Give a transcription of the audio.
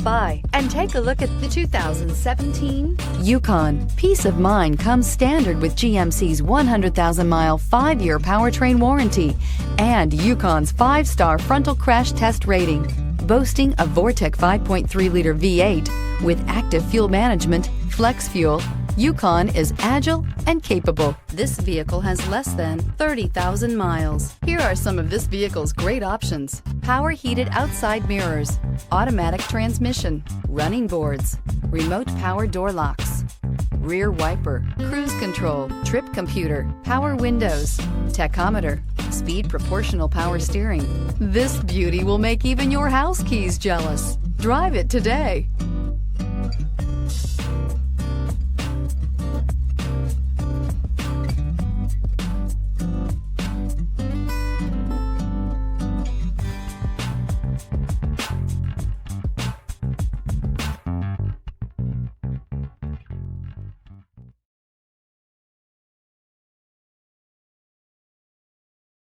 by and take a look at the 2017 Yukon. Peace of mind comes standard with GMC's 100,000-mile, 5-year powertrain warranty and Yukon's 5-star frontal crash test rating. Boasting a Vortec 5.3-liter V8 with active fuel management, flex fuel, Yukon is agile and capable. This vehicle has less than 30,000 miles. Here are some of this vehicle's great options: power heated outside mirrors, automatic transmission, running boards, remote power door locks, rear wiper, cruise control, trip computer, power windows, tachometer, speed proportional power steering. This beauty will make even your house keys jealous. Drive it today.